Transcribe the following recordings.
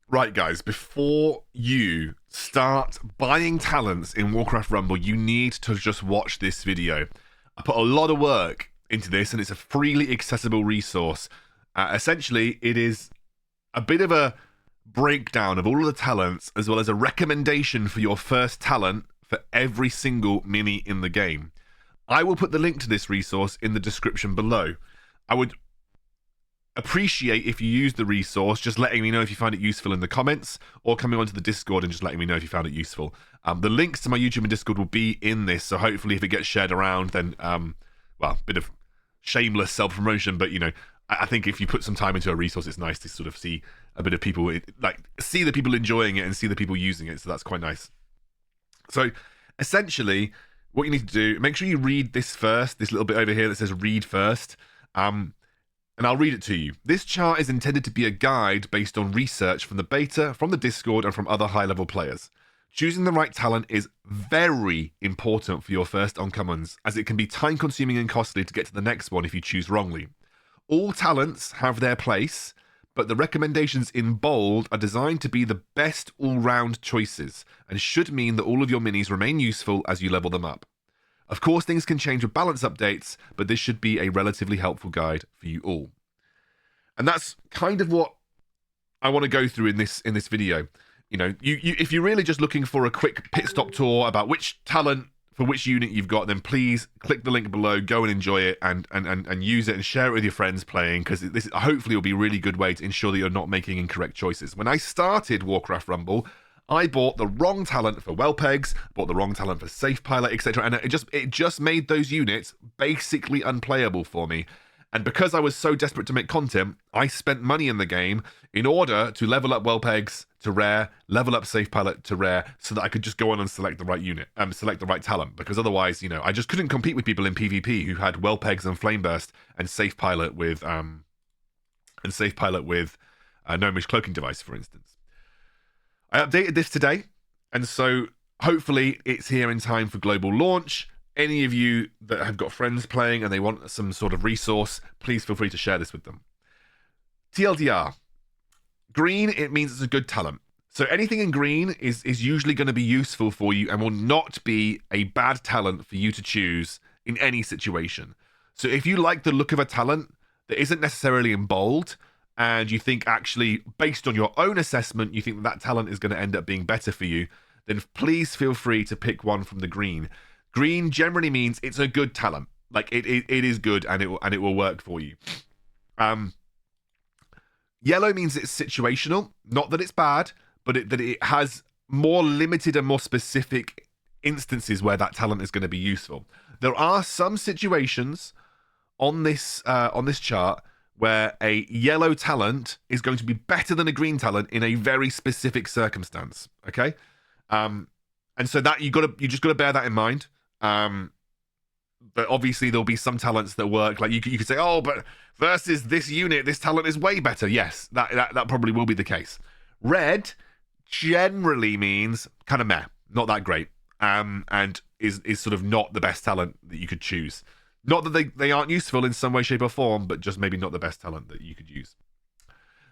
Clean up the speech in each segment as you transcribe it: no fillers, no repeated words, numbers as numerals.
Right, guys, before you start buying talents in Warcraft Rumble, you need to just watch this video. I put a lot of work into this, and it's a freely accessible resource. Essentially, it is a bit of a breakdown of all of the talents, as well as a recommendation for your first talent for every single mini in the game. I will put the link to this resource in the description below. I would appreciate if you use the resource, just letting me know if you find it useful in the comments, or coming onto the Discord and just letting me know if you found it useful. The links to my YouTube and Discord will be in this, so hopefully if it gets shared around, then, well, a bit of shameless self-promotion, but, you know, I think if you put some time into a resource, it's nice to sort of see a bit of people, like, see the people enjoying it and see the people using it, so that's quite nice. So, essentially, what you need to do, make sure you read this first, this little bit over here that says read first, and I'll read it to you. This chart is intended to be a guide based on research from the beta, from the Discord, and from other high-level players. Choosing the right talent is very important for your first uncommons, as it can be time-consuming and costly to get to the next one if you choose wrongly. All talents have their place, but the recommendations in bold are designed to be the best all-round choices, and should mean that all of your minis remain useful as you level them up. Of course, things can change with balance updates, but this should be a relatively helpful guide for you all. And that's kind of what I want to go through in this video. You know, if you're really just looking for a quick pit stop tour about which talent for which unit you've got, then please click the link below, go and enjoy it, and use it and share it with your friends playing, because this hopefully will be a really good way to ensure that you're not making incorrect choices. When I started Warcraft Rumble, I bought the wrong talent for Wellpegs, bought the wrong talent for Safe Pilot, etc., and it just made those units basically unplayable for me. And because I was so desperate to make content, I spent money in the game in order to level up Wellpegs to rare, level up Safe Pilot to rare, so that I could just go on and select the right unit, select the right talent. Because otherwise, you know, I just couldn't compete with people in PvP who had Wellpegs and Flameburst and Safe Pilot with Gnomish Cloaking Device, for instance. I updated this today, and so hopefully it's here in time for global launch. Any of you that have got friends playing and they want some sort of resource, please feel free to share this with them. TLDR. Green, it means it's a good talent. So anything in green is usually going to be useful for you and will not be a bad talent for you to choose in any situation. So if you like the look of a talent that isn't necessarily in bold, and you think actually, based on your own assessment, you think that talent is going to end up being better for you, then please feel free to pick one from the green. Green generally means it's a good talent. Like, it is good, and it will work for you. Yellow means it's situational. Not that it's bad, but that it has more limited and more specific instances where that talent is going to be useful. There are some situations on this chart where a yellow talent is going to be better than a green talent in a very specific circumstance. Okay, and so that you just got to bear that in mind. But obviously there'll be some talents that work. Like you could say, oh, but versus this unit, this talent is way better. Yes, that probably will be the case. Red generally means kind of meh, not that great, and is sort of not the best talent that you could choose. Not that they aren't useful in some way, shape, or form, but just maybe not the best talent that you could use.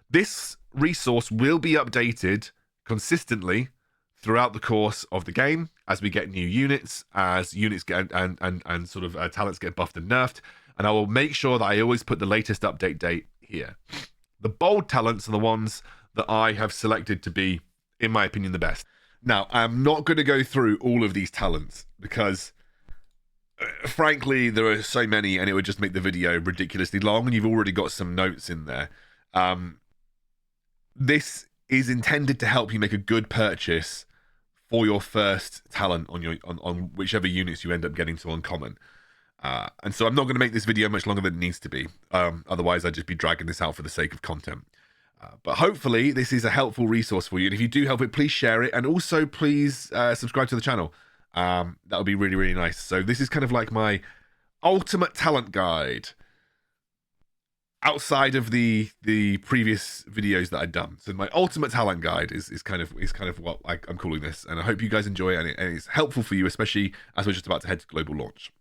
This resource will be updated consistently throughout the course of the game as we get new units, as units get and sort of talents get buffed and nerfed. And I will make sure that I always put the latest update date here. The bold talents are the ones that I have selected to be, in my opinion, the best. Now, I'm not going to go through all of these talents because frankly, there are so many, and it would just make the video ridiculously long, and you've already got some notes in there. This is intended to help you make a good purchase for your first talent on whichever units you end up getting to uncommon. And so I'm not going to make this video much longer than it needs to be. Otherwise, I'd just be dragging this out for the sake of content. But hopefully, this is a helpful resource for you. And if you do help it, please share it. And also, please subscribe to the channel. That would be really, really nice. So this is kind of like my ultimate talent guide outside of the previous videos that I'd done. So my ultimate talent guide is kind of what I'm calling this. And I hope you guys enjoy it, and it's helpful for you, especially as we're just about to head to global launch.